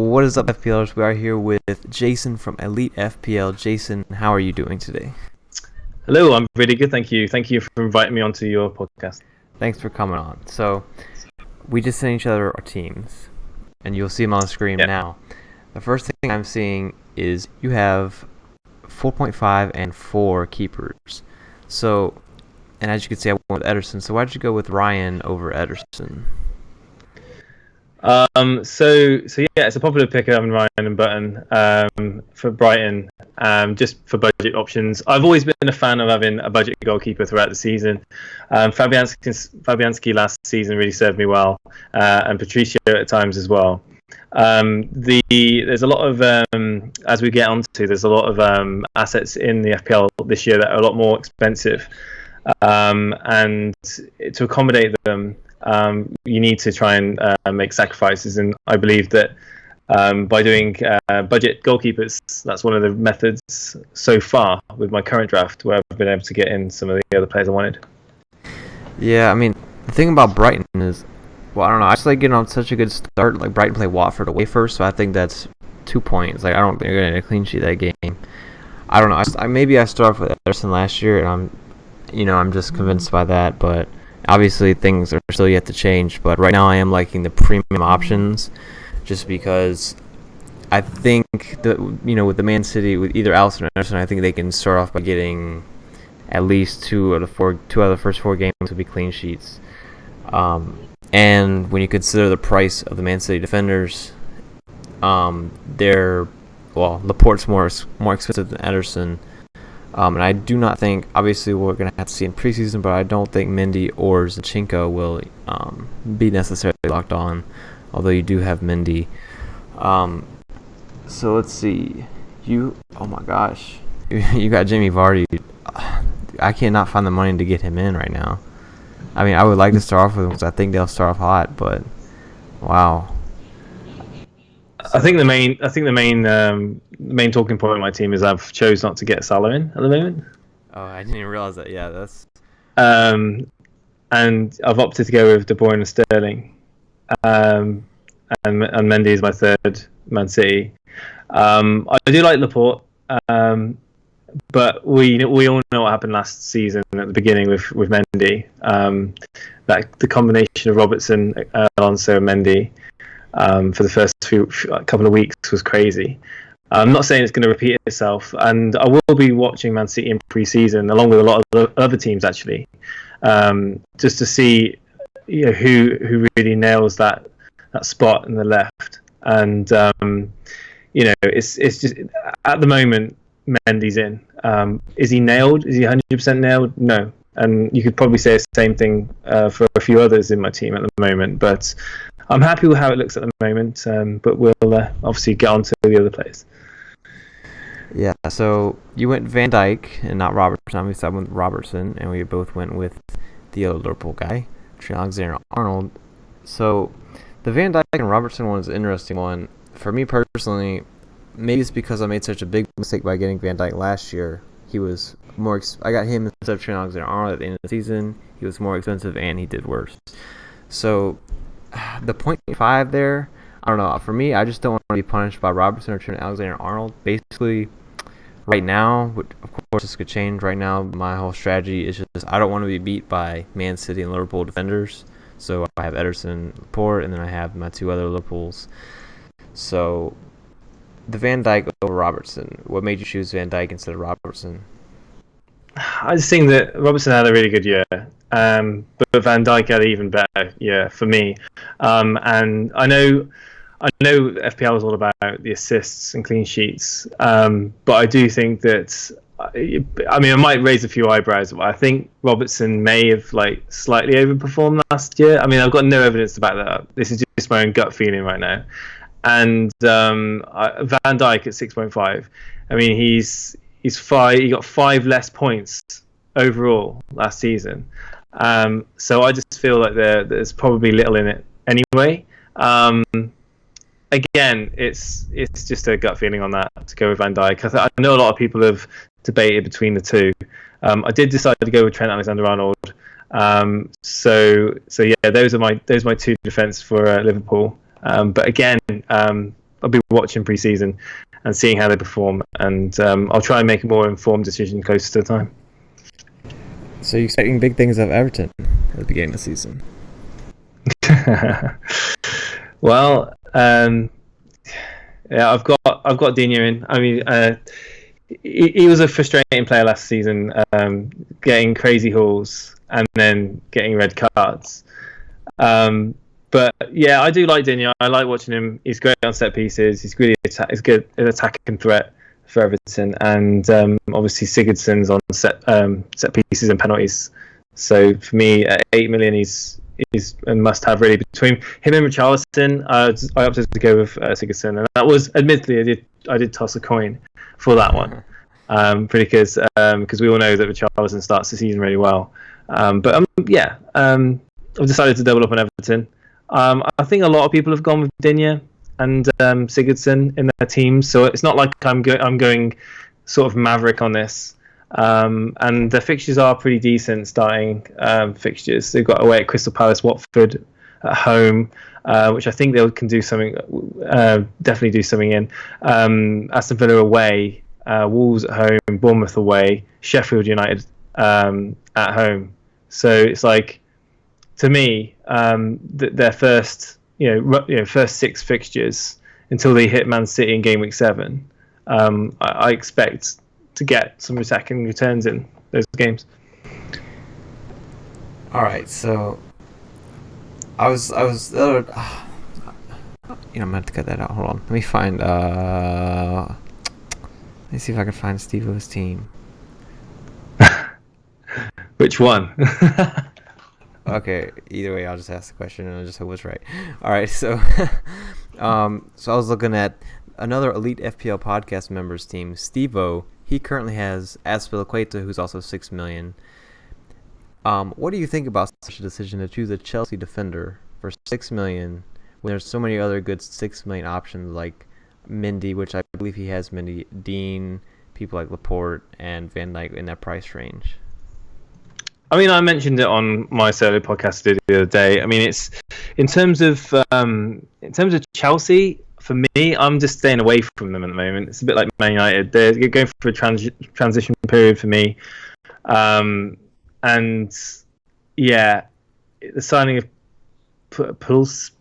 What is up, FPLers? We are here with Jason from Elite FPL. Jason, how are you doing today? Hello, I'm really good, thank you. Thank you for inviting me onto your podcast. Thanks for coming on. So, we just sent each other our teams, and you'll see them on the screen now. The first thing I'm seeing is you have 4.5 and 4 keepers. So, and as you can see, I went with Ederson. So, why did you go with Ryan over Ederson? So yeah, it's a popular pick having Ryan and Button for Brighton, just for budget options. I've always been a fan of having a budget goalkeeper throughout the season. Fabianski last season really served me well, and Patricio at times as well. There's a lot of as we get onto, there's a lot of assets in the FPL this year that are a lot more expensive, and to accommodate them, you need to try and make sacrifices, and I believe that by doing budget goalkeepers, that's one of the methods so far with my current draft where I've been able to get in some of the other players I wanted. Yeah, I mean, the thing about Brighton is, well, I don't know, I just like getting on such a good start. Like, Brighton play Watford away first, so I think that's 2 points. Like, I don't think they're going to clean sheet that game. I don't know. Maybe I started off with Ederson last year, and I'm just convinced by that, but obviously, things are still yet to change, but right now I am liking the premium options, just because I think that with the Man City, with either Alisson or Ederson, I think they can start off by getting at least two out of the first 4 games will be clean sheets. And when you consider the price of the Man City defenders, Laporte's more expensive than Ederson. And I do not think, obviously we're going to have to see in preseason, but I don't think Mendy or Zinchenko will be necessarily locked on, although you do have Mendy. So let's see. Oh my gosh. You got Jamie Vardy. I cannot find the money to get him in right now. I mean, I would like to start off with him because I think they'll start off hot, but wow. I think the main talking point of my team is I've chose not to get Salah in at the moment. Oh, I didn't even realize that. Yeah, that's. And I've opted to go with De Bruyne and Sterling, and Mendy is my third Man City. I do like Laporte, but we all know what happened last season at the beginning with Mendy. That the combination of Robertson, Alonso, and Mendy. For the first couple of weeks was crazy. I'm not saying it's going to repeat itself, and I will be watching Man City in pre-season along with a lot of other teams actually, just to see who really nails that spot in the left. And it's just at the moment Mendy's in. Is he nailed? Is he 100% nailed? No. And you could probably say the same thing for a few others in my team at the moment, but I'm happy with how it looks at the moment, but we'll obviously get on to the other players. Yeah, so you went Van Dijk and not Robertson. Obviously, I went with Robertson, and we both went with the other Liverpool guy, Trent Alexander-Arnold. So the Van Dijk and Robertson one is an interesting one. For me personally, maybe it's because I made such a big mistake by getting Van Dijk last year. He was more. I got him instead of Trent Alexander-Arnold at the end of the season. He was more expensive, and he did worse. So the 0.5 there, I don't know. For me, I just don't want to be punished by Robertson or Trent Alexander-Arnold. Basically, right now, of course this could change. Right now, my whole strategy is just I don't want to be beat by Man City and Liverpool defenders. So I have Ederson, Laporte, and then I have my 2 other Liverpools. So the Van Dijk over Robertson. What made you choose Van Dijk instead of Robertson? I just think that Robertson had a really good year, but Van Dijk had an even better year for me. And I know FPL is all about the assists and clean sheets, but I do think that I might raise a few eyebrows, but I think Robertson may have slightly overperformed last year. I mean, I've got no evidence to back that up. This is just my own gut feeling right now. And Van Dijk at 6.5. I mean, he got 5 less points overall last season. So I just feel like there's probably little in it anyway. Again, it's just a gut feeling on that to go with Van Dijk. I know a lot of people have debated between the two. I did decide to go with Trent Alexander-Arnold. So yeah, those are my 2 defence for Liverpool. But again, be watching pre-season and seeing how they perform, and I'll try and make a more informed decision closer to the time. So you're expecting big things of Everton at the beginning of the season? Well, yeah, I've got Dino in. I mean, he was a frustrating player last season, getting crazy hauls and then getting red cards. But yeah, I do like Dino. I like watching him. He's great on set pieces. He's really he's good at attacking threat for Everton, and obviously Sigurdsson's on set pieces and penalties. So for me, at 8 million, he's a must-have really. Between him and Richarlison, I opted to go with Sigurdsson, and that was admittedly I did toss a coin for that one, because we all know that Richarlison starts the season really well. But I've decided to double up on Everton. I think a lot of people have gone with Digne and Sigurdsson in their teams, so it's not like I'm going sort of maverick on this. And the fixtures are pretty decent starting fixtures. They've got away at Crystal Palace, Watford at home, which I think they can do something, definitely do something in. Aston Villa away, Wolves at home, Bournemouth away, Sheffield United at home. So it's like, to me, their first, first 6 fixtures until they hit Man City in game week 7, I expect to get some attacking returns in those games. All right, so I was I'm gonna have to cut that out. Hold on, let me find. Let me see if I can find Steve-O's team. Which one? Okay, either way, I'll just ask the question and I just hope it's right. All right, so so I was looking at another elite FPL podcast members team, Steve-O. He currently has Azpilicueta, who's also 6 million. What do you think about such a decision to choose a Chelsea defender for 6 million when there's so many other good 6 million options like Mendy, which I believe he has Mendy, Dean, people like Laporte and Van Dijk in that price range? I mean, I mentioned it on my solo podcast the other day. I mean, it's in terms of Chelsea. For me, I'm just staying away from them at the moment. It's a bit like Man United. They're going for a transition period for me, and yeah, the signing of Pulisic.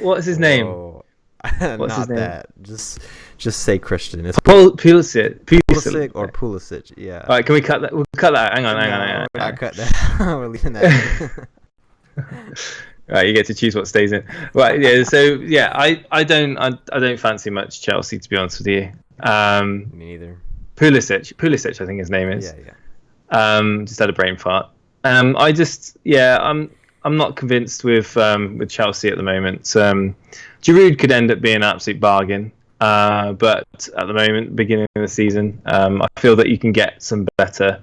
What's his name? What's his name? That. Just say Christian. It's Pulisic or Pulisic. Yeah. All right, can we cut that? We'll cut that. Hang on. I cut that. We're leaving that. Right, you get to choose what stays in. Right, yeah. So yeah, I don't fancy much Chelsea, to be honest with you. Me neither. Pulisic, I think his name is. Yeah. Just had a brain fart. I'm not convinced with Chelsea at the moment. Giroud could end up being an absolute bargain, but at the moment, beginning of the season, I feel that you can get some better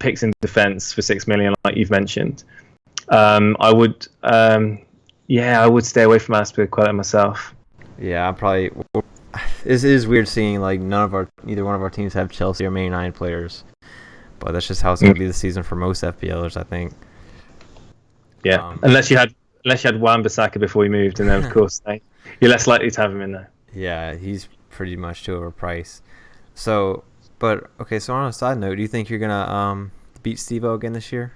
picks in defence for 6 million, like you've mentioned. I would stay away from Azpilicueta myself. Yeah, I'm probably. It is weird seeing like neither one of our teams have Chelsea or Man United players, but that's just how it's going to be this season for most FPLers, I think. Yeah, unless you had Wan-Bissaka before he moved, and then of course you're less likely to have him in there. Yeah, he's pretty much too overpriced. So on a side note, do you think you're gonna beat Steve-O again this year?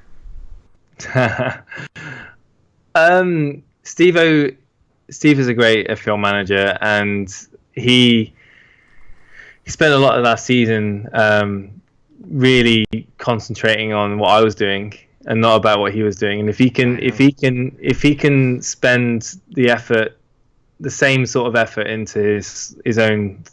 Steve is a great FPL manager, and he spent a lot of last season really concentrating on what I was doing and not about what he was doing. And if he can spend the effort, the same sort of effort into his own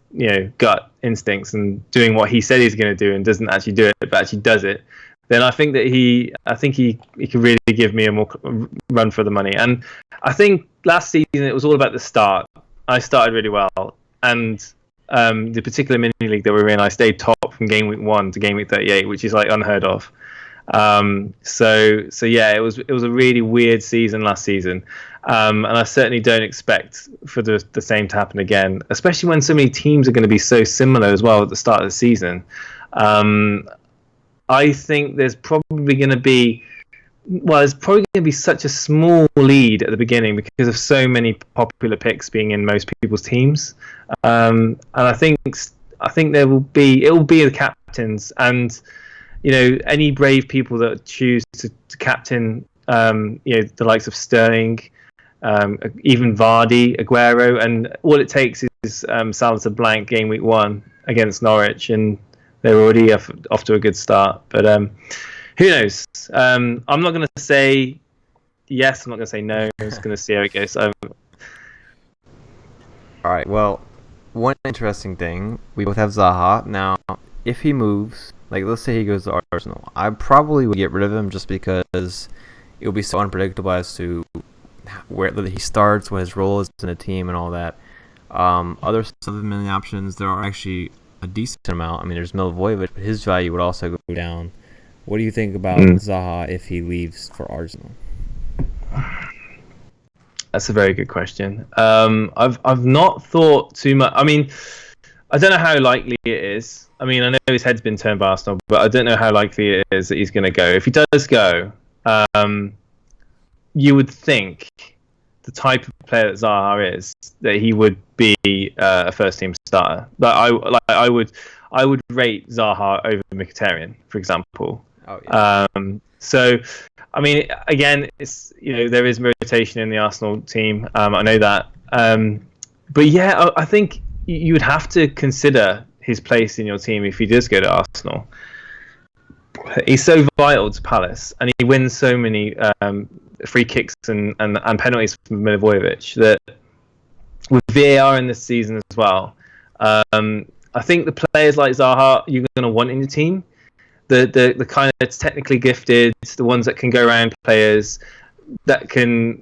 gut instincts and doing what he said he's going to do and doesn't actually do it but actually does it, then I think that he could really give me a more run for the money. And I think last season it was all about the start. I started really well, and the particular mini league that we were in, I stayed top from game week 1 to game week 38, which is like unheard of. So yeah, it was a really weird season last season, and I certainly don't expect for the same to happen again, especially when so many teams are going to be so similar as well at the start of the season. I think there's probably going to be well, it's probably going to be such a small lead at the beginning because of so many popular picks being in most people's teams, and I think it will be the captains, and any brave people that choose to captain the likes of Sterling, even Vardy, Aguero, and all it takes is Salah to blank game week 1 against Norwich, and they're already off to a good start. But who knows? I'm not going to say yes. I'm not going to say no. I'm just going to see how it goes. All right. Well, one interesting thing, we both have Zaha. Now, if he moves, like let's say he goes to Arsenal, I probably would get rid of him just because it will be so unpredictable as to where he starts, what his role is in the team, and all that. Other 7 million options, there are actually a decent amount. I mean, there's Milivojevic, but his value would also go down. What do you think about Zaha if he leaves for Arsenal? That's a very good question. I've not thought too much. I mean, I don't know how likely it is. I mean, I know his head's been turned by Arsenal, but I don't know how likely it is that he's going to go. If he does go, you would think the type of player that Zaha is, that he would be a first-team starter. I would rate Zaha over Mkhitaryan, for example. Oh, yeah. So, I mean, again, it's there is rotation in the Arsenal team. I know that, but yeah, I think you would have to consider his place in your team if he does go to Arsenal. He's so vital to Palace, and he wins so many free kicks and penalties from Milivojevic that with VAR in this season as well. I think the players like Zaha you're going to want in your team. The kind of technically gifted, the ones that can go around players, that can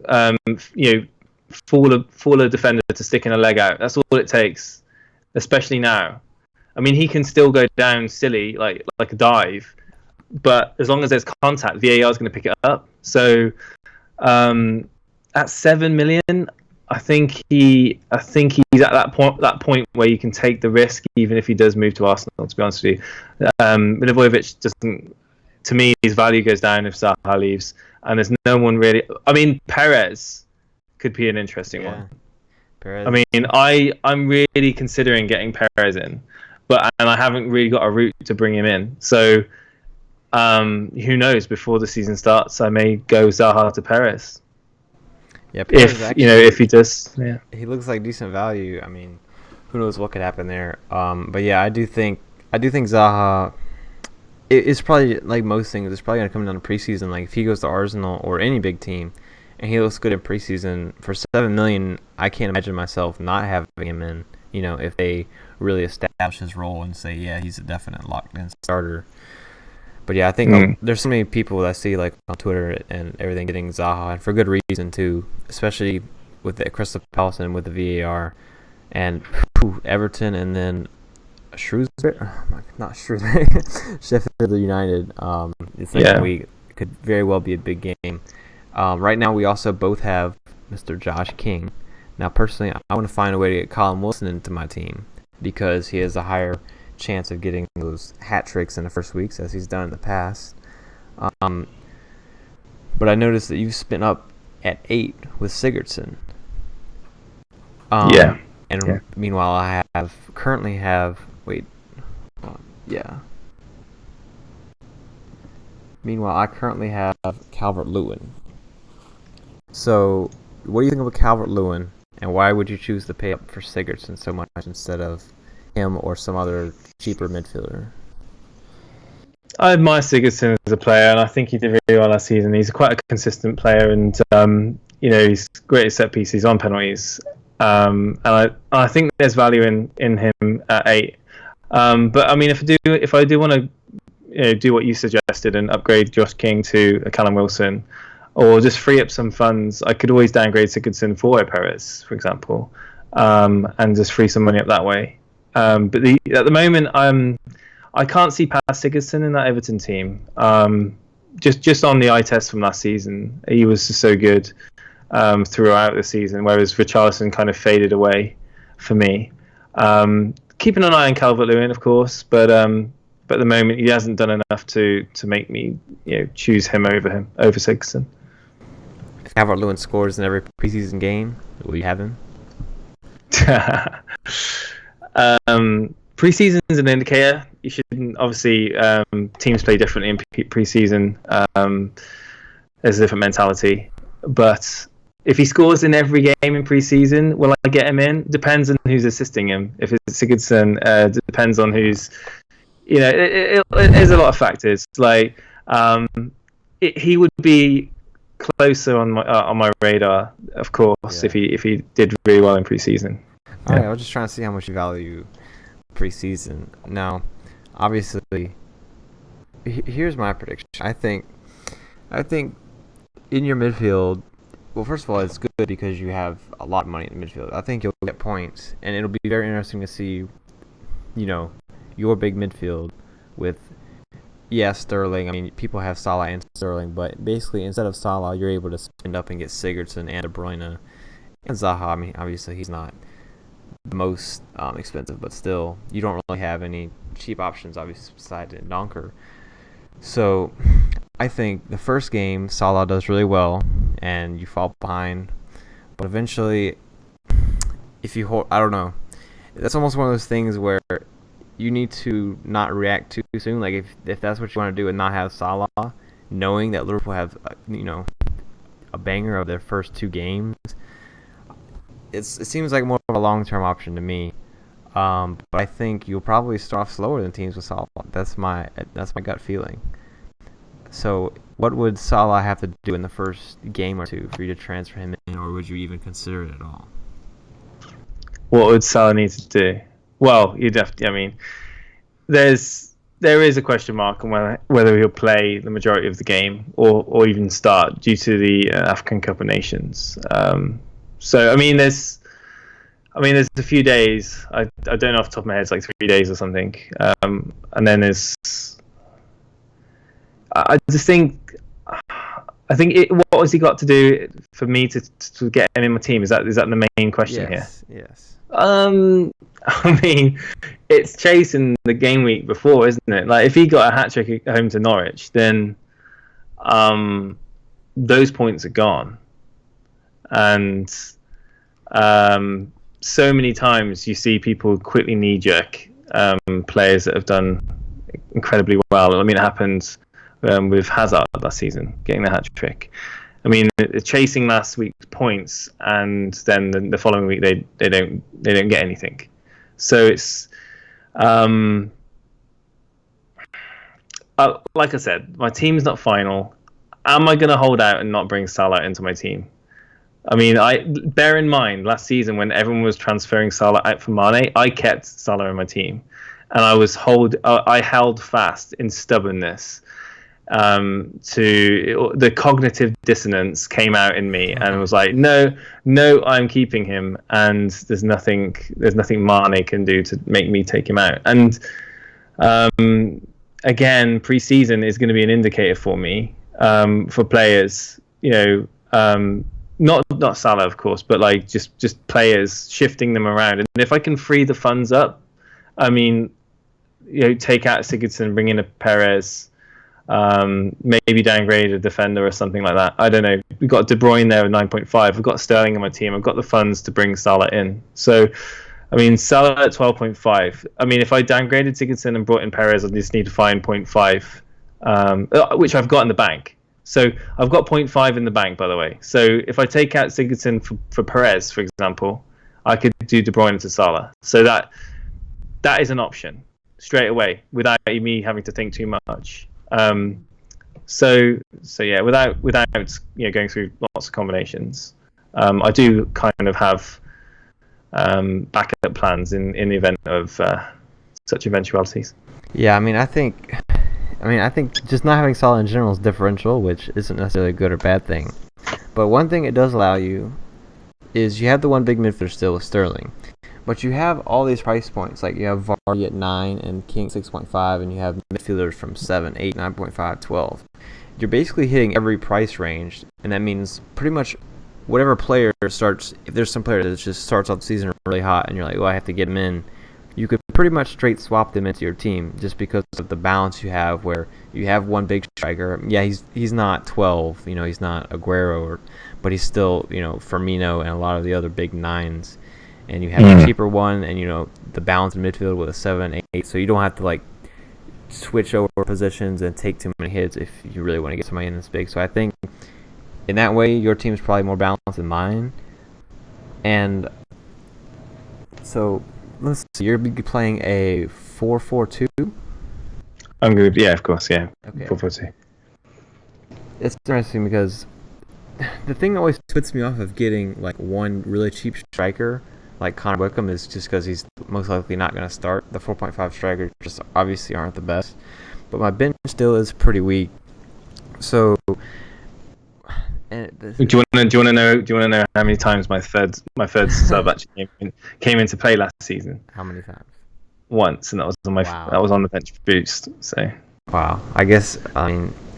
fool a defender to sticking a leg out. That's all it takes, especially now. I mean, he can still go down silly like a dive, but as long as there's contact, VAR is going to pick it up. So at 7 million, I think he's at that point where you can take the risk, even if he does move to Arsenal. To be honest with you, Milivojevic doesn't. To me, his value goes down if Zaha leaves, and there's no one really. I mean, Perez could be an interesting one. Perez. I mean, I'm really considering getting Perez in, and I haven't really got a route to bring him in. So, who knows? Before the season starts, I may go Zaha to Perez. Yeah, if he does, yeah, he looks like decent value. I mean, who knows what could happen there? But yeah, I do think Zaha. It's probably like most things. It's probably gonna come down to preseason. Like if he goes to Arsenal or any big team, and he looks good in preseason for 7 million, I can't imagine myself not having him in. If they really establish his role and say, yeah, he's a definite locked-in starter. But yeah, I think there's so many people that I see like on Twitter and everything getting Zaha, and for good reason too, especially with the Crystal Palace and with the VAR, and Everton, and then Shrewsbury, not Shrewsbury, Sheffield United. The second week could very well be a big game. Right now, we also both have Mr. Josh King. Now, personally, I want to find a way to get Colin Wilson into my team because he has a higher chance of getting those hat tricks in the first weeks as he's done in the past. But I noticed that you've spent up at 8 with Sigurdsson. Meanwhile, I currently have Calvert-Lewin. So, what do you think about Calvert-Lewin, and why would you choose to pay up for Sigurdsson so much instead of him or some other cheaper midfielder? I admire Sigurdsson as a player, and I think he did really well last season. He's quite a consistent player, and he's great at set pieces on penalties. And I think there's value in him at 8. But I mean, if I do want to do what you suggested and upgrade Josh King to a Callum Wilson, or just free up some funds, I could always downgrade Sigurdsson for Perez, for example, and just free some money up that way. But at the moment, I can't see past Sigurdsson in that Everton team. Just on the eye test from last season, he was just so good throughout the season, whereas Richarlison kind of faded away for me. Keeping an eye on Calvert-Lewin, of course, but But at the moment, he hasn't done enough to make me choose him over Sigurdsson. If Calvert-Lewin scores in every preseason game, will you have him? Preseason is an indicator. You shouldn't, obviously, teams play differently in preseason. There's a different mentality. But if he scores in every game in preseason, will I get him in? Depends on who's assisting him. If it's Sigurdsson, depends on who's. There's a lot of factors. Like, he would be closer on my radar, of course, if he did really well in preseason. All right, I was just trying to see how much you value preseason. Now, obviously, here's my prediction. I think in your midfield, well, first of all, it's good because you have a lot of money in the midfield. I think you'll get points, and it'll be very interesting to see, your big midfield with, Sterling. I mean, people have Salah and Sterling, but basically, instead of Salah, you're able to spend up and get Sigurdsson and De Bruyne and Zaha. I mean, obviously, he's not the most expensive, but still, you don't really have any cheap options, obviously, besides Donker. So, I think the first game, Salah does really well, and you fall behind. But eventually, if you hold, I don't know. That's almost one of those things where you need to not react too soon. Like, if that's what you want to do and not have Salah, knowing that Liverpool have, a banger of their first two games, it seems like more of a long-term option to me. But I think you'll probably start off slower than teams with Salah. That's my gut feeling. So what would Salah have to do in the first game or two for you to transfer him in, or would you even consider it at all? What would Salah need to do? Well, you definitely. I mean, there is a question mark on whether he'll play the majority of the game or even start due to the African Cup of Nations. So I mean, there's a few days. I don't know off the top of my head. It's like 3 days or something. And then there's. I just think. What has he got to do for me to get him in my team? Is that the main question here? Yes. I mean, it's chasing the game week before, isn't it? Like, if he got a hat trick at home to Norwich, then those points are gone. And so many times you see people quickly knee-jerk players that have done incredibly well. I mean, it happened with Hazard last season, getting the hat trick. I mean, chasing last week's points, and then the following week they don't get anything. So it's like I said, my team's not final. Am I going to hold out and not bring Salah into my team? I mean, bear in mind last season when everyone was transferring Salah out for Mane, I kept Salah in my team, and I held fast in stubbornness. To the cognitive dissonance came out in me, and was like, no, I'm keeping him, and there's nothing Mane can do to make me take him out. And again, pre-season is going to be an indicator for me for players, not Salah, of course, but like just players, shifting them around. And if I can free the funds up, I mean, take out Sigurdsson, bring in a Perez. Maybe downgrade a defender or something like that. I don't know. We've got De Bruyne there at 9.5. I've got Sterling in my team. I've got the funds to bring Salah in. So, I mean, Salah at 12.5. I mean, if I downgraded Sigurdsson and brought in Perez, I just need to find 0.5, which I've got in the bank. So I've got 0.5 in the bank, by the way. So if I take out Sigurdsson for Perez, for example, I could do De Bruyne to Salah. So that is an option straight away without me having to think too much. So yeah, without going through lots of combinations, I do kind of have backup plans in the event of such eventualities. Yeah, I think just not having Salah in general is differential, which isn't necessarily a good or bad thing. But one thing it does allow you is you have the one big midfielder still with Sterling. But you have all these price points, like you have Vardy at 9 and King 6.5, and you have midfielders from 7, 8, 9.5, 12. You're basically hitting every price range, and that means pretty much whatever player starts, if there's some player that just starts off the season really hot, and you're like, I have to get him in you could pretty much straight swap them into your team just because of the balance you have, where you have one big striker. Yeah, he's not 12, he's not Aguero, but he's still, Firmino and a lot of the other big nines. And you have a cheaper one, and the balance in midfield with a 7-8, so you don't have to like switch over positions and take too many hits if you really want to get somebody in this big. So I think in that way your team's probably more balanced than mine. And so let's see, you're playing a 4-4-2. I'm good. Yeah, of course. Yeah. Okay. 4-4-2. It's interesting because the thing that always puts me off of getting like one really cheap striker like Connor Wickham is just because he's most likely not going to start. The 4.5 strikers just obviously aren't the best, but my bench still is pretty weak. So, do you want to know how many times my third sub actually came into play last season? How many times? Once, and that was on that was on the bench boost. So wow, I guess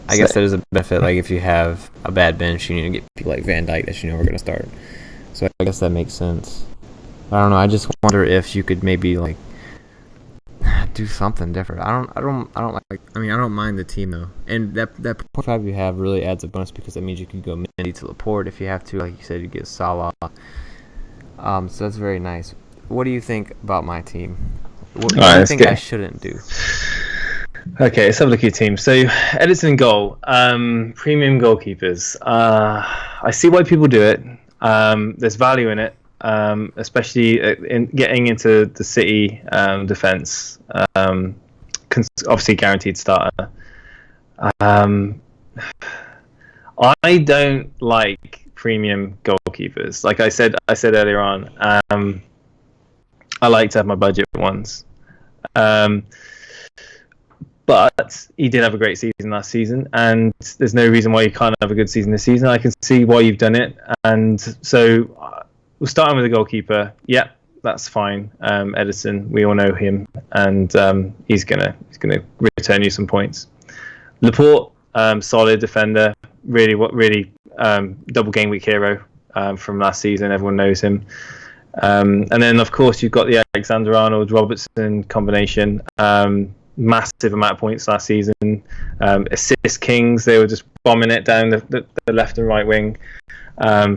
there's a benefit. Like if you have a bad bench, you need to get people like Van Dijk that we're going to start. So I guess that makes sense. I don't know. I just wonder if you could maybe like do something different. I don't mind the team though, and that 0.5 you have really adds a bonus because that means you can go Mendy to Laporte if you have to. Like you said, you get Salah. So that's very nice. What do you think about my team? What do you think I shouldn't do? Okay, let's have a look at your team. So Edison in goal, premium goalkeepers. I see why people do it. There's value in it. Especially in getting into the City defense, obviously guaranteed starter. I don't like premium goalkeepers. Like I said earlier on, I like to have my budget ones. But he did have a great season last season, and there's no reason why you can't have a good season this season. I can see why you've done it, and so. We'll start with the goalkeeper. Yeah, that's fine. Edison, we all know him, and he's gonna return you some points. Laporte, solid defender, really double game week hero from last season. Everyone knows him. And then of course you've got the Alexander-Arnold Robertson combination. Massive amount of points last season. Assist kings. They were just bombing it down the left and right wing.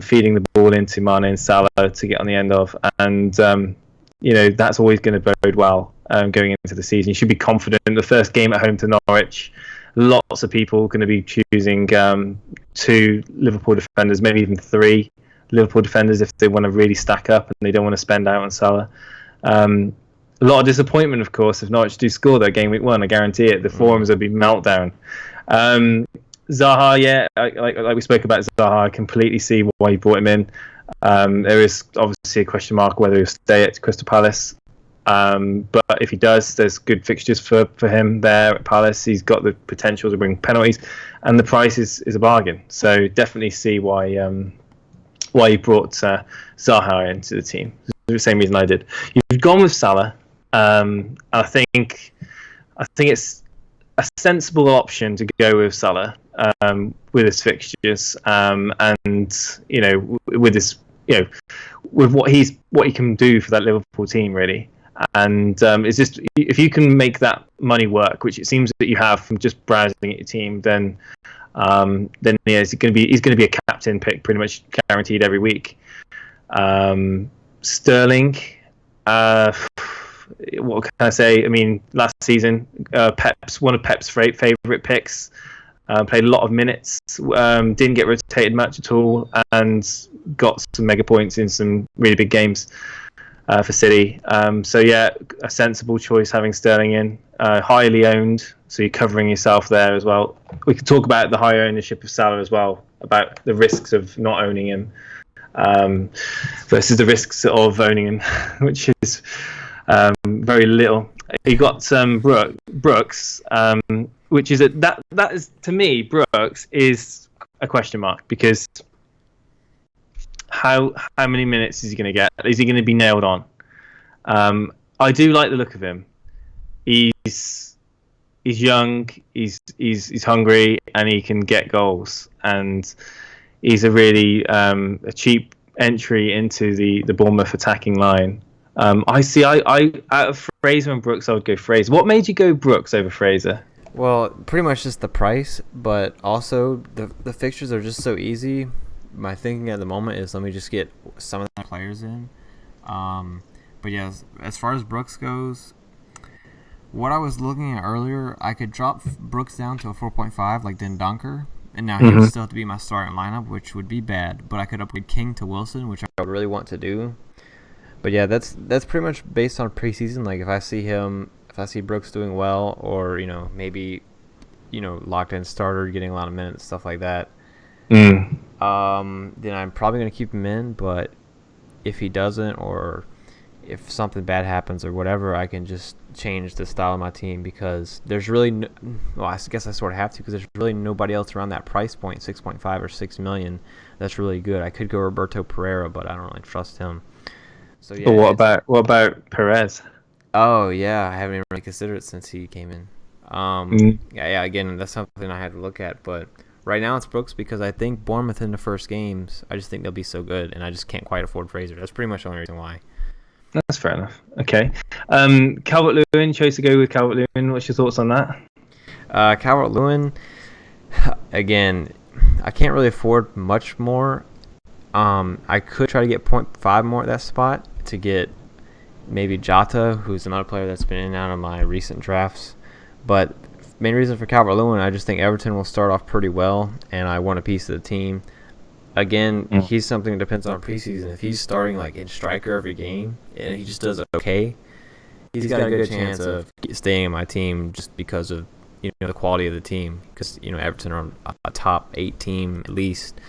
Feeding the ball into Mane and Salah to get on the end of, and that's always going to bode well going into the season. You should be confident. The first game at home to Norwich, lots of people are going to be choosing 2 Liverpool defenders, maybe even 3 Liverpool defenders if they want to really stack up and they don't want to spend out on Salah. A lot of disappointment, of course, if Norwich do score that game week 1. I guarantee it. The forums will be meltdown. Zaha, yeah, like we spoke about Zaha, I completely see why you brought him in. There is obviously a question mark whether he'll stay at Crystal Palace. But if he does, there's good fixtures for him there at Palace. He's got the potential to bring penalties, and the price is a bargain. So definitely see why you brought Zaha into the team. The same reason I did. You've gone with Salah. I think it's a sensible option to go with Salah. With his fixtures, and with his, with what he can do for that Liverpool team, really, and it's just if you can make that money work, which it seems that you have from just browsing at your team, then yeah, he's going to be a captain pick pretty much guaranteed every week. Sterling, what can I say? I mean, last season, one of Pep's favourite picks. Played a lot of minutes, didn't get rotated much at all, and got some mega points in some really big games for City. So yeah, a sensible choice having Sterling in. Highly owned, so you're covering yourself there as well. We could talk about the high ownership of Salah as well, about the risks of not owning him versus the risks of owning him, which is very little. You got Brooks, which is that is, to me, Brooks is a question mark, because how many minutes is he going to get? Is he going to be nailed on? I do like the look of him. He's young, he's hungry, and he can get goals, and he's a really a cheap entry into the Bournemouth attacking line. I see. I out of Fraser and Brooks, I would go Fraser. What made you go Brooks over Fraser? Well, pretty much just the price, but also the fixtures are just so easy. My thinking at the moment is let me just get some of the players in. But yeah, as far as Brooks goes, what I was looking at earlier, I could drop Brooks down to a 4.5 like Den Donker, and now he would still have to be my starting lineup, which would be bad. But I could upgrade King to Wilson, which I would really want to do. But yeah, that's pretty much based on preseason. Like if I see Brooks doing well, or maybe locked in starter, getting a lot of minutes, stuff like that. Then I'm probably gonna keep him in. But if he doesn't, or if something bad happens or whatever, I can just change the style of my team because there's really I guess I sort of have to because there's really nobody else around that price point, 6.5 or 6 million, that's really good. I could go Roberto Pereira, but I don't really trust him. So yeah. But what about Perez? Oh yeah, I haven't even really considered it since he came in. Yeah. Again, that's something I had to look at, but right now it's Brooks because I think Bournemouth in the first games, I just think they'll be so good, and I just can't quite afford Fraser. That's pretty much the only reason why. That's fair enough. Okay. Calvert-Lewin, chose to go with Calvert-Lewin. What's your thoughts on that? Calvert-Lewin, again, I can't really afford much more. I could try to get 0.5 more at that spot to get maybe Jota, who's another player that's been in and out of my recent drafts. But main reason for Calvert-Lewin, I just think Everton will start off pretty well, and I want a piece of the team. Again, he's something that depends on preseason. If he's starting like in striker every game and he just does okay, he's got a good chance of staying in my team just because of the quality of the team. Because Everton are a top 8 team at least,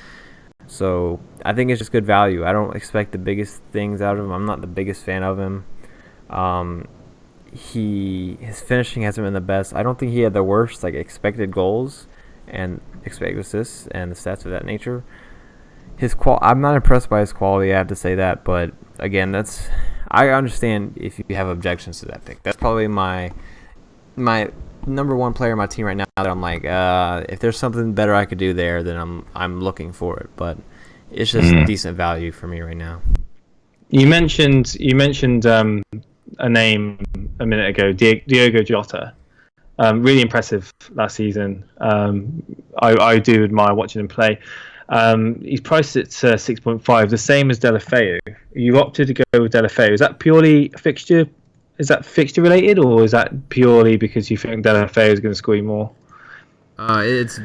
so I think it's just good value. I don't expect the biggest things out of him. I'm not the biggest fan of him. His finishing hasn't been the best. I don't think he had the worst expected goals and expected assists and the stats of that nature. I'm not impressed by his quality, I have to say that, but again, I understand if you have objections to that thing. That's probably my number one player on my team right now that I'm like, if there's something better I could do there, then I'm looking for it. But it's just decent value for me right now. You mentioned a name a minute ago, Diogo Jota. Really impressive last season. I do admire watching him play. He's priced at 6.5, the same as Deulofeu. You opted to go with Deulofeu. Is that purely fixture? Is that fixture related, or is that purely because you think Deulofeu is going to score you more? It's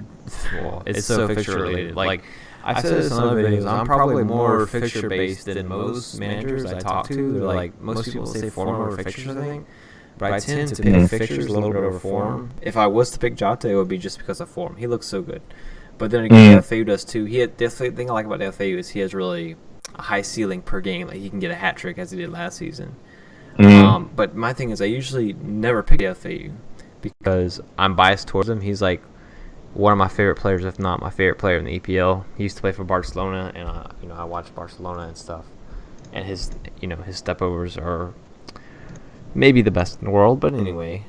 so fixture related. Like I've said this in other videos, I'm probably more fixture based than most managers I talk to. They're like, most people say form over fixtures, I think. But I tend to pick fixtures a little bit over form. If I was to pick Jota, it would be just because of form. He looks so good. But then again, Deulofeu does too. The thing I like about Deulofeu is he has really a high ceiling per game. Like he can get a hat trick as he did last season. But my thing is I usually never pick Deulofeu because I'm biased towards him. He's like one of my favorite players, if not my favorite player in the EPL. He used to play for Barcelona, and I watched Barcelona and stuff. And his step overs are maybe the best in the world. But anyway,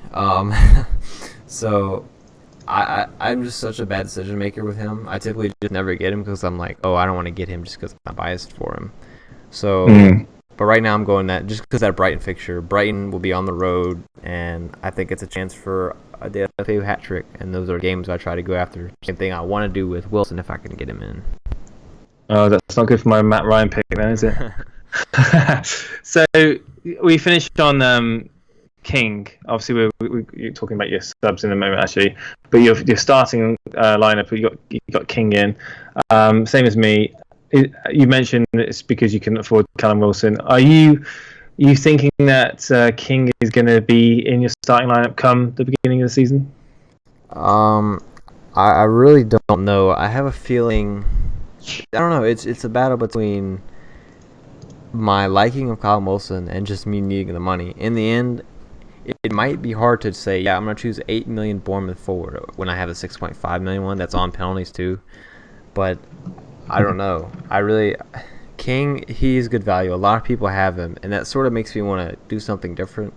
so. I'm just such a bad decision maker with him. I typically just never get him because I'm like, I don't want to get him just because I'm biased for him. So, but right now I'm going that just because that Brighton fixture. Brighton will be on the road, and I think it's a chance for a Deulofeu hat trick, and those are games I try to go after. Same thing I want to do with Wilson if I can get him in. Oh, that's not good for my Matt Ryan pick then, is it? So we finished on King. Obviously, you're talking about your subs in a moment, actually. But your starting lineup, you got King in. Same as me. You mentioned it's because you can afford Callum Wilson. Are you thinking that King is going to be in your starting lineup come the beginning of the season? I really don't know. I have a feeling. I don't know. It's a battle between my liking of Callum Wilson and just me needing the money. In the end, it might be hard to say, I'm going to choose 8 million Bournemouth forward when I have a 6.5 million one that's on penalties too. But I don't know. King, he's good value. A lot of people have him, and that sort of makes me want to do something different.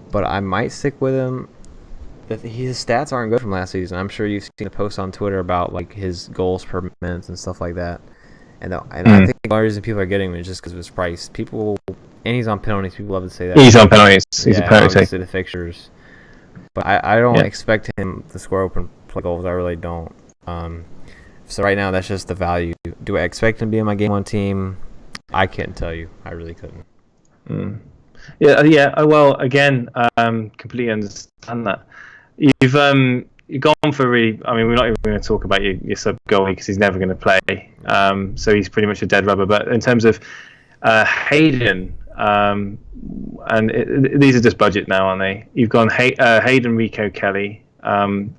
But I might stick with him. His stats aren't good from last season. I'm sure you've seen the posts on Twitter about his goals per minute and stuff like that. And I think the only reason people are getting him is just because of his price. People And he's on penalties. People love to say that. He's on penalties. He's a penalty taker. See the fixtures. But I don't expect him to score open play goals. I really don't. So right now, that's just the value. Do I expect him to be in my Game 1 team? I can't tell you. I really couldn't. Yeah. Well, again, completely understand that. You've gone for really. I mean, we're not even going to talk about your sub goalie because he's never going to play. So he's pretty much a dead rubber. But in terms of Hayden, these are just budget now, aren't they? You've gone Hayden, Rico, Kelly.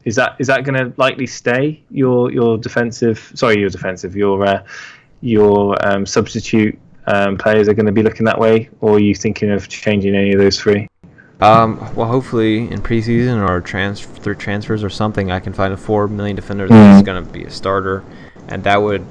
Is that going to likely stay your defensive? Sorry, your substitute players are going to be looking that way, or are you thinking of changing any of those three? Well, hopefully in preseason or through transfers or something, I can find a 4 million defender that's going to be a starter, and that would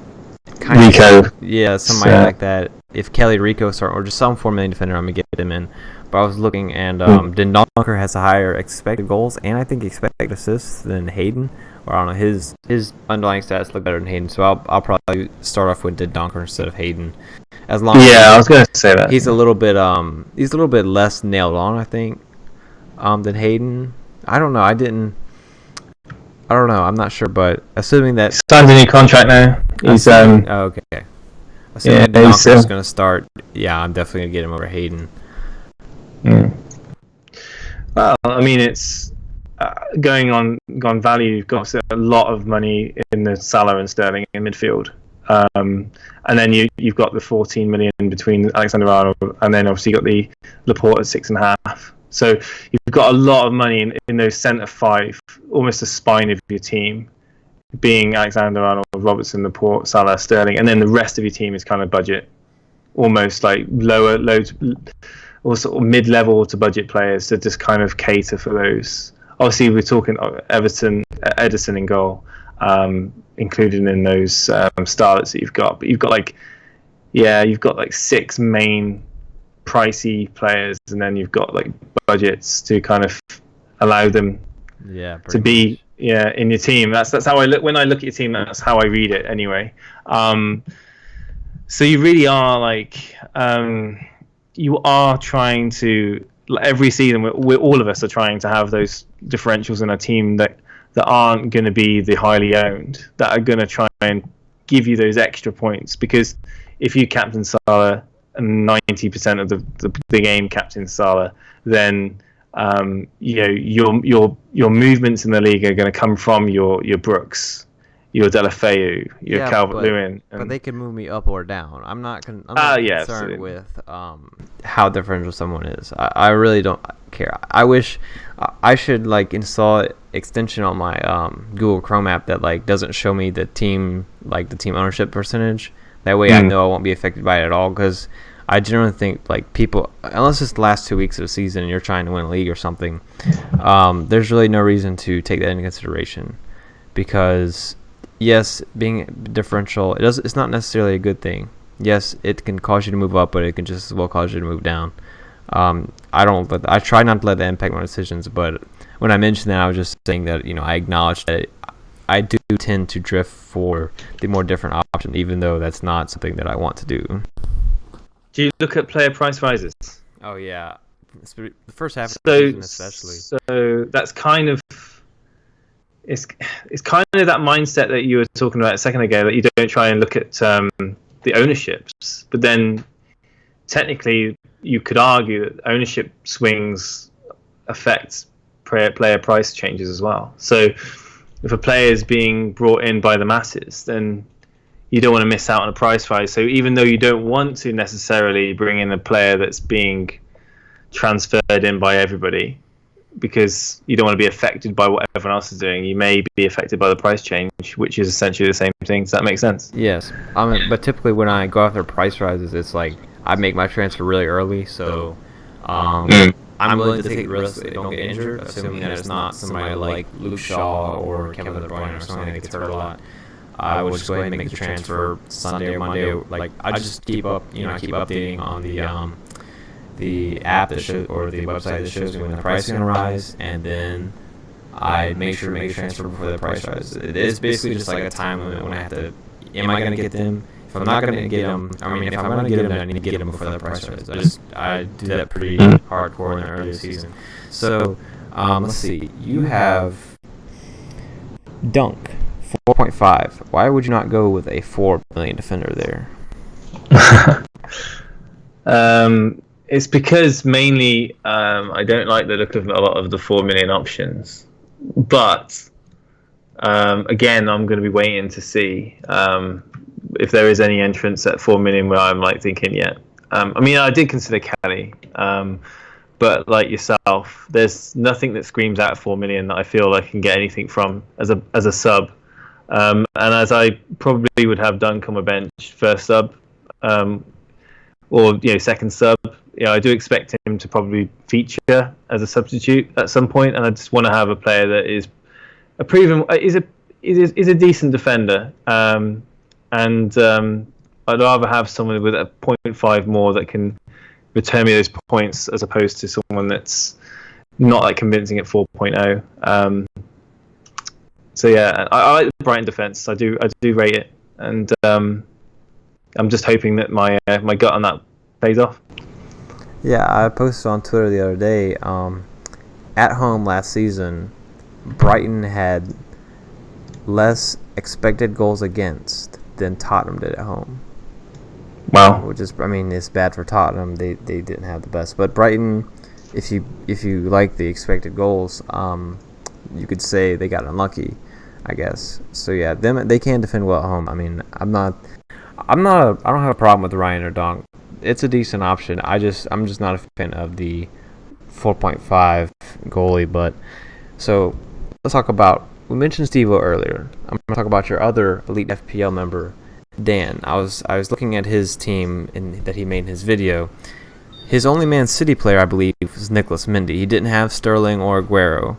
kind of somebody like that. If Kelly, Rico start, or just some 4 million defender, I'm gonna get him in. But I was looking, and Dendoncker has a higher expected goals and I think expected assists than Hayden. Or I don't know, his underlying stats look better than Hayden, so I'll probably start off with Dendoncker instead of Hayden. As long as I was gonna say that he's a little bit less nailed on, I think, than Hayden. I don't know. I'm not sure, but assuming that signed a new contract now, he's okay. Assuming Dendoncker going to start, I'm definitely going to get him over Hayden. Well, I mean, it's going on value. You've got a lot of money in the Salah and Sterling in midfield, and then you've got the 14 million between Alexander-Arnold, and then obviously you got the Laporte at 6.5. So you've got a lot of money in those centre five, almost the spine of your team, being Alexander-Arnold, Robertson, Laporte, Salah, Sterling, and then the rest of your team is kind of budget, almost like low or sort of mid-level to budget players to just kind of cater for those. Obviously, we're talking Edison in goal, included in those starlets that you've got. But you've got like 6 main pricey players, and then you've got like budgets to kind of allow them to be in your team. That's how I look when I look at your team. That's how I read it anyway. So you really are like you are trying to, every season we're all of us are trying to have those differentials in our team that aren't going to be the highly owned, that are going to try and give you those extra points, because if you captain Salah and 90% of the game captain Salah, then your movements in the league are going to come from your Brooks, your Delafeu, your Calvert-Lewin. But they can move me up or down. I'm not concerned with how differential someone is. I really don't care. I wish I should like install extension on my Google Chrome app that like doesn't show me the team ownership percentage. That way I know I won't be affected by it at all, because I generally think like people, unless it's the last 2 weeks of the season and you're trying to win a league or something, there's really no reason to take that into consideration, because yes, being differential, it's not necessarily a good thing. Yes, it can cause you to move up, but it can just as well cause you to move down. I try not to let that impact my decisions, but when I mentioned that, I was just saying that I acknowledge that I do tend to drift for the more different option, even though that's not something that I want to do. Do you look at player price rises? Oh yeah, the first half of the season especially. So that's kind of. It's kind of that mindset that you were talking about a second ago, that you don't try and look at the ownerships, but then technically you could argue that ownership swings affect player price changes as well. So if a player is being brought in by the masses, then you don't want to miss out on a price rise. So even though you don't want to necessarily bring in a player that's being transferred in by everybody, because you don't want to be affected by what everyone else is doing, you may be affected by the price change, which is essentially the same thing. Does that make sense? Yes. But typically when I go after price rises, it's like I make my transfer really early, so I'm willing to take the risk that they don't get injured, assuming that it's not somebody like Luke Shaw or Kevin De Bruyne or something that gets hurt a lot. I would just go ahead and make the transfer Sunday or Monday. Like I just keep up, I keep updating on the app that shows, or the website that shows me when the price is going to rise, and then I make sure to make a transfer before the price rises. It is basically just like a time limit when I have to. Am I going to get them? If I'm not going to get him, I mean, if I'm going to get him, then I need to get him before the price rises. I do that pretty hardcore in the early season. So, let's see. You have Dunk, 4.5. Why would you not go with a 4 million defender there? It's because mainly I don't like the look of a lot of the 4 million options. But again, I'm going to be waiting to see if there is any entrance at 4 million where I'm like thinking, yeah. I mean, I did consider Kelly, but like yourself, there's nothing that screams out 4 million that I feel I can get anything from as a sub. And as I probably would have Dunk on my bench, first sub, or second sub. I do expect him to probably feature as a substitute at some point, and I just want to have a player that is a proven is a decent defender, and I'd rather have someone with a 0.5 more that can return me those points as opposed to someone that's not like convincing at 4.0. So yeah, I like the Brighton defense. I do rate it, and I'm just hoping that my gut on that pays off. Yeah, I posted on Twitter the other day. At home last season, Brighton had less expected goals against than Tottenham did at home. Wow. Which is, I mean, it's bad for Tottenham. They didn't have the best, but Brighton, if you like the expected goals, you could say they got unlucky, I guess. So yeah, they can defend well at home. I mean, I don't have a problem with Ryan or Dunk. It's a decent option. I'm just not a fan of the 4.5 goalie. But so let's talk about. We mentioned Steve-O earlier. I'm going to talk about your other elite FPL member, Dan. I was looking at his team that he made in his video. His only Man City player, I believe, was Nicholas Mendy. He didn't have Sterling or Aguero.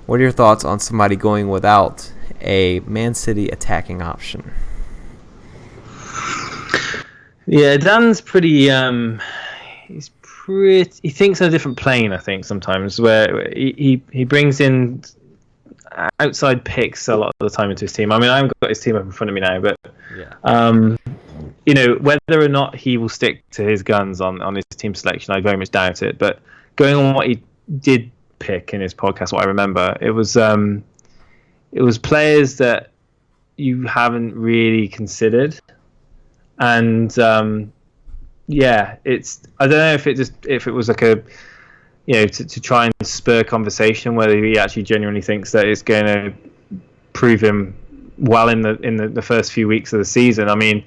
What are your thoughts on somebody going without a Man City attacking option? Yeah, Dan's pretty. He thinks on a different plane. I think sometimes where he brings in outside picks a lot of the time into his team. I mean, I haven't got his team up in front of me now, but yeah. Whether or not he will stick to his guns on his team selection, I very much doubt it. But going on what he did pick in his podcast, what I remember, it was players that you haven't really considered. And yeah, I don't know if it was like a to try and spur conversation whether he actually genuinely thinks that it's going to prove him well in the first few weeks of the season. I mean,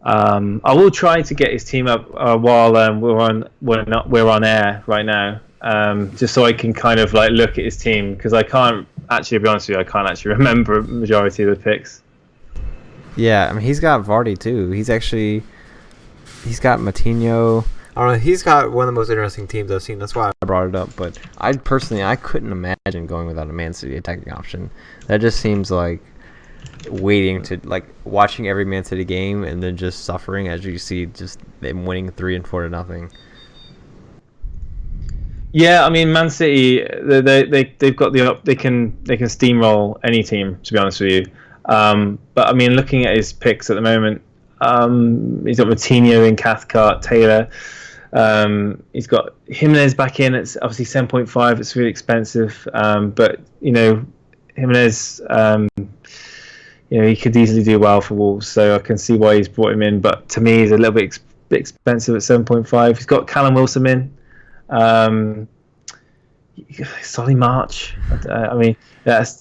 I will try to get his team up while we're on air right now, just so I can kind of like look at his team, because I can't actually, to be honest with you, I can't actually remember a majority of the picks. Yeah, I mean, he's got Vardy too. He's got Matinho. I don't know. He's got one of the most interesting teams I've seen. That's why I brought it up. But I couldn't imagine going without a Man City attacking option. That just seems like waiting to watching every Man City game and then just suffering as you see just them winning 3 and 4 to nothing. Yeah, I mean, Man City, they've got they can steamroll any team, to be honest with you. But I mean, looking at his picks at the moment, he's got Matinho in Cathcart, Taylor. He's got Jimenez back in. It's obviously 7.5. It's really expensive. But Jimenez, he could easily do well for Wolves. So I can see why he's brought him in. But to me, he's a little bit expensive at 7.5. He's got Callum Wilson in. Solly March. I mean, there's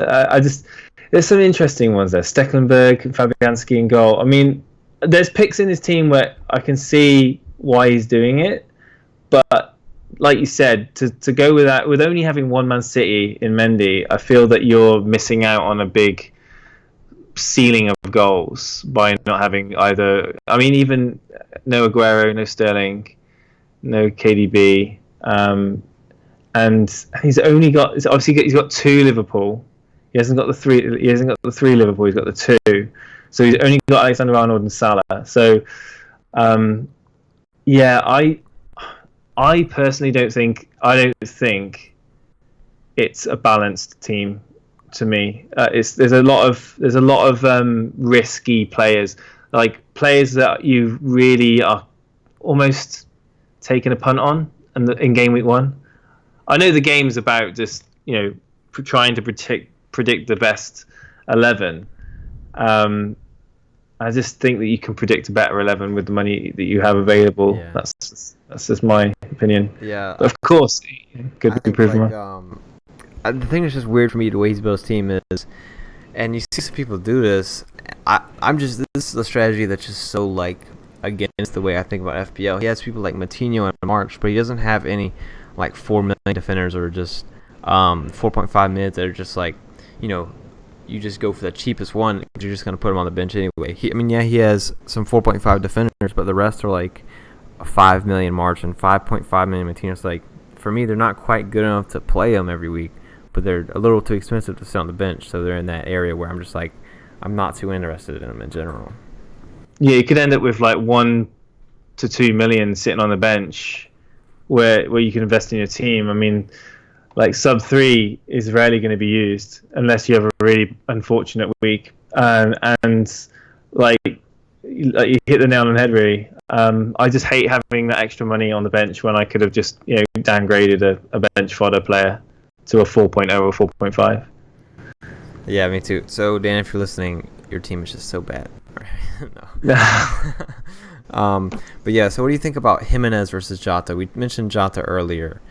some interesting ones there. Stecklenburg, Fabianski in goal. I mean, there's picks in his team where I can see why he's doing it, but like you said, to go with that, with only having one Man City in Mendy, I feel that you're missing out on a big ceiling of goals by not having either. I mean, even no Aguero, no Sterling, no KDB, and he's only got. Obviously, he's got 2 Liverpool. He hasn't got the 3. He hasn't got the 3 Liverpool. He's got the 2. So he's only got Alexander-Arnold and Salah. So, yeah, I personally don't think it's a balanced team. To me, there's a lot of risky players. Like players that you really are almost taking a punt on in game week 1? I know the game's about just trying to predict the best 11. I just think that you can predict a better 11 with the money that you have available. Yeah. That's just my opinion. Yeah. But of course, good improvement. The thing that's just weird for me the way he's built his team is, and you see some people do this. This is a strategy that's just so like against the way I think about FPL. He has people like Matinho and March, but he doesn't have any like 4 million defenders or just 4.5 minutes that are just like, you just go for the cheapest one because you're just going to put him on the bench anyway. He has some 4.5 defenders, but the rest are like a 5 million March and 5.5 million Matinho. It's like, for me, they're not quite good enough to play them every week, but they're a little too expensive to sit on the bench, so they're in that area where I'm just like, I'm not too interested in them in general. Yeah, you could end up with like 1 to 2 million sitting on the bench where you can invest in your team. I mean, like sub 3 is rarely going to be used unless you have a really unfortunate week. And like you hit the nail on the head, really. I just hate having that extra money on the bench when I could have just downgraded a bench fodder player to a 4.0 or 4.5. Yeah, me too. So Dan, if you're listening, your team is just so bad. No. But yeah, so what do you think about Jimenez versus Jota? We mentioned Jota earlier.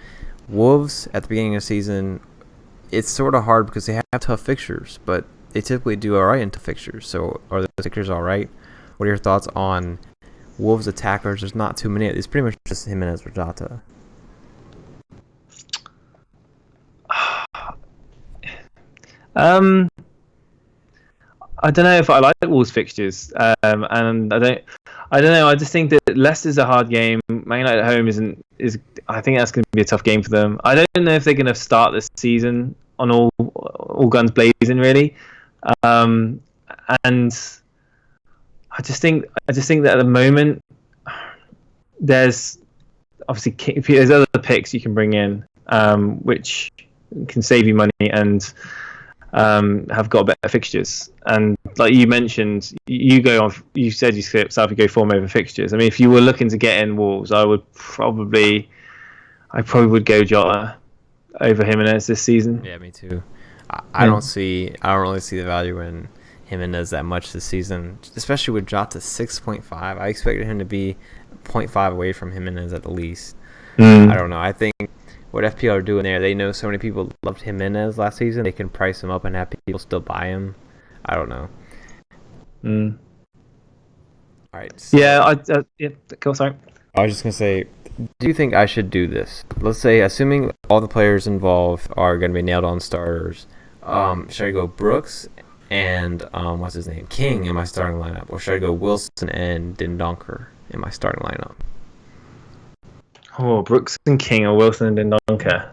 Wolves at the beginning of the season, it's sort of hard because they have tough fixtures, but they typically do all right in tough fixtures. So are the fixtures all right? What are your thoughts on Wolves attackers? There's not too many. It's pretty much just Jimenez or Jota. I don't know if I like Wolves fixtures, and I don't know. I just think that Leicester's a hard game. Man United at home is. I think that's going to be a tough game for them. I don't know if they're going to start this season on all guns blazing, really. And I just think that at the moment there's obviously there's other picks you can bring in, which can save you money and have got better fixtures. And like you mentioned, you said you go form over fixtures. I mean, if you were looking to get in Wolves, I probably would go Jota over Jimenez this season. Yeah, me too. I don't really see the value in Jimenez that much this season, especially with Jota 6.5. I expected him to be 0.5 away from Jimenez at the least. I don't know. I think what FPL are doing there, they know so many people loved Jimenez last season, they can price him up and have people still buy him. I don't know. All right. So Go, sorry. I was just going to say, do you think I should do this? Let's say, assuming all the players involved are going to be nailed on starters, should I go Brooks and, what's his name, King in my starting lineup? Or should I go Wilson and Dendoncker in my starting lineup? Oh, Brooks and King or Wilson and Dendoncker.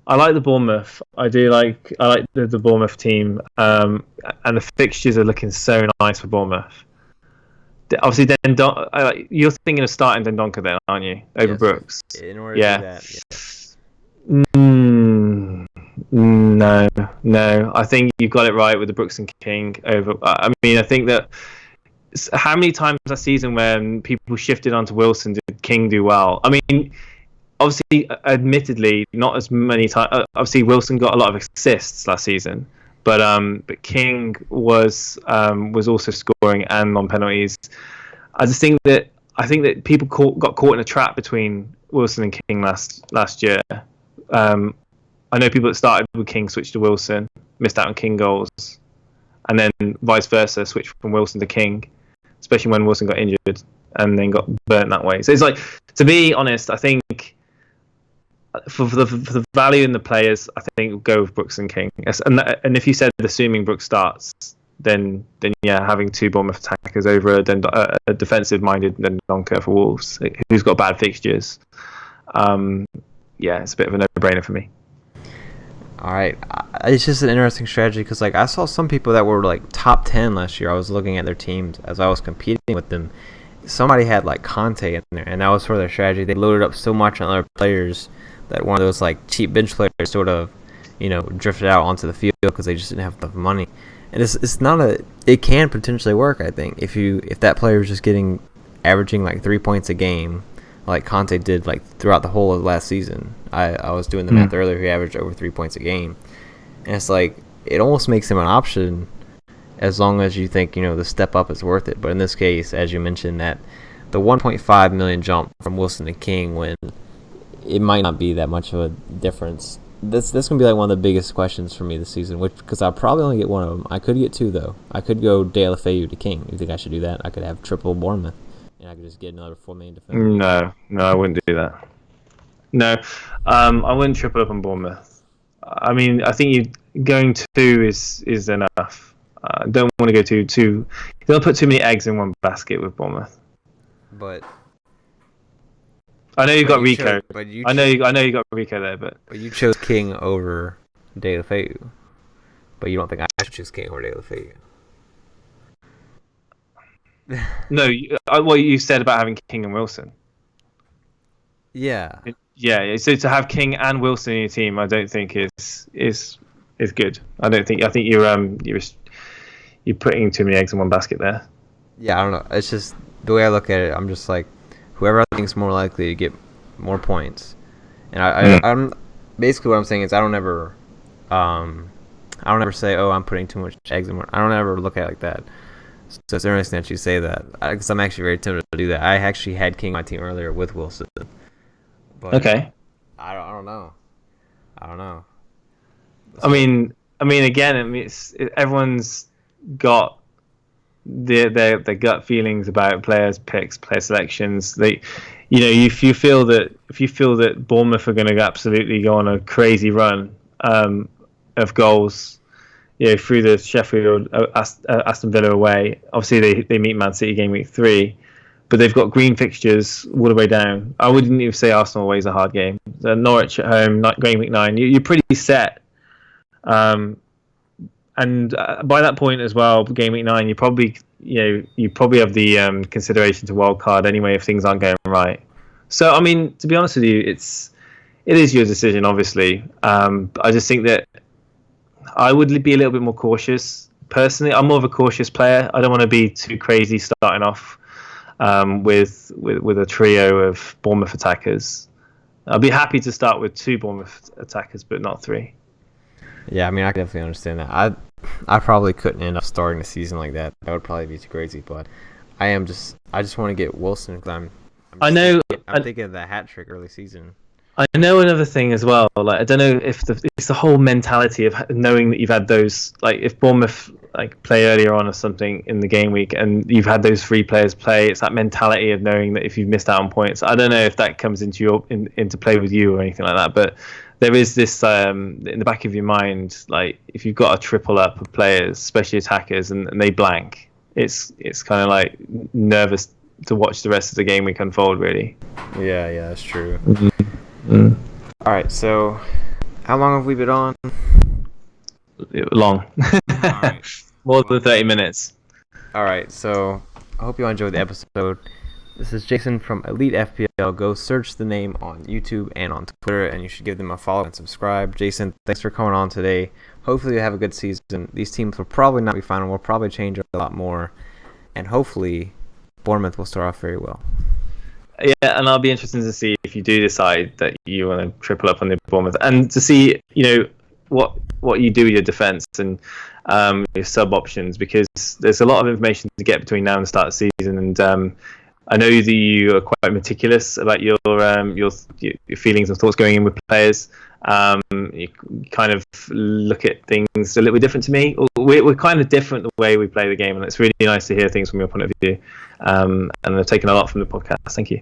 I like the Bournemouth. I like the Bournemouth team, and the fixtures are looking so nice for Bournemouth. Obviously, you're thinking of starting Dendoncker then, aren't you, over Brooks? In order to do that, yes. No. I think you got it right with the Brooks and King over. I mean, I think that how many times last season when people shifted onto Wilson did King do well? I mean, obviously, admittedly, not as many times. Obviously, Wilson got a lot of assists last season, but King was also scoring and on penalties. I think that people got caught in a trap between Wilson and King last year. I know people that started with King switched to Wilson, missed out on King goals, and then vice versa, switched from Wilson to King, especially when Wilson got injured and then got burnt that way. So it's like, to be honest, I think for the value in the players, I think we'll go with Brooks and King. And if you said assuming Brooks starts, then yeah, having two Bournemouth attackers over a defensive-minded Dendoncker for Wolves, who's got bad fixtures, it's a bit of a no-brainer for me. All right, it's just an interesting strategy because like I saw some people that were like top 10 last year. I was looking at their teams as I was competing with them, somebody had like Conte in there, and that was sort of their strategy. They loaded up so much on other players that one of those like cheap bench players sort of, drifted out onto the field because they just didn't have enough money. And it's not it can potentially work, I think, if that player is just averaging like 3 points a game, like Conte did like throughout the whole of last season. I was doing the math earlier. He averaged over 3 points a game, and it's like it almost makes him an option as long as you think the step up is worth it. But in this case, as you mentioned, that the 1.5 million jump from Wilson to King, when it might not be that much of a difference. This gonna be like one of the biggest questions for me this season, because I'll probably only get one of them. I could get two though. I could go Deulofeu to King. You think I should do that? I could have triple Bournemouth, and I could just get another 4 million defender. No, I wouldn't do that. No, I wouldn't triple up on Bournemouth. I mean, I think going two is enough. Don't want to go two. You don't put too many eggs in one basket with Bournemouth. But I know you got Rico. I know you got Rico there, but you chose King over Deulofeu. But you don't think I should choose King over Deulofeu? No, what you said about having King and Wilson. Yeah. Yeah. So to have King and Wilson in your team, I don't think is good. I think you're putting too many eggs in one basket there. Yeah, I don't know. It's just the way I look at it. I'm just like, whoever I think is more likely to get more points, and I'm basically what I'm saying is I don't ever say, oh, I'm putting too much eggs in one. I don't ever look at it like that. So it's interesting that you say that, because I'm actually very tempted to do that. I actually had King on my team earlier with Wilson. But okay. I don't know. I mean, again, everyone's got their gut feelings about players' picks, player selections. If you feel that Bournemouth are going to absolutely go on a crazy run of goals, through the Sheffield, Aston Villa away. Obviously, they meet Man City game week 3, but they've got green fixtures all the way down. I wouldn't even say Arsenal away is a hard game. Norwich at home, game week 9. You're pretty set. And by that point as well, game week 9, you probably have the consideration to wild card anyway if things aren't going right. So I mean, to be honest with you, it is your decision, obviously. I just think that I would be a little bit more cautious. Personally, I'm more of a cautious player. I don't want to be too crazy starting off with a trio of Bournemouth attackers. I'll be happy to start with 2 Bournemouth attackers, but not 3. Yeah, I mean, I can definitely understand that. I probably couldn't end up starting the season like that. That would probably be too crazy. But I just want to get Wilson, because I'm thinking of that hat trick early season. I know another thing as well. Like, I don't know if it's the whole mentality of knowing that you've had those. Like, if Bournemouth play earlier on or something in the game week, and you've had those 3 players play, it's that mentality of knowing that if you've missed out on points. I don't know if that comes into into play with you or anything like that, but there is this in the back of your mind, like if you've got a triple up of players, especially attackers, and they blank, it's kind of like nervous to watch the rest of the game week unfold, really. Yeah, that's true. Mm-hmm. All right, so how long have we been on? Long. All right. More than 30 minutes. All right, so I hope you enjoyed the episode. This is Jason from Elite FPL. Go search the name on YouTube and on Twitter, and you should give them a follow and subscribe. Jason, thanks for coming on today. Hopefully you have a good season. These teams will probably not be final. We'll probably change a lot more, and hopefully Bournemouth will start off very well. Yeah, and I'll be interested to see if you do decide that you want to triple up on the Bournemouth, and to see what you do with your defence and your sub options, because there's a lot of information to get between now and the start of the season, and I know that you are quite meticulous about your feelings and thoughts going in with players. You kind of look at things a little bit different to me. We're kind of different the way we play the game, and it's really nice to hear things from your point of view. And I've taken a lot from the podcast. Thank you.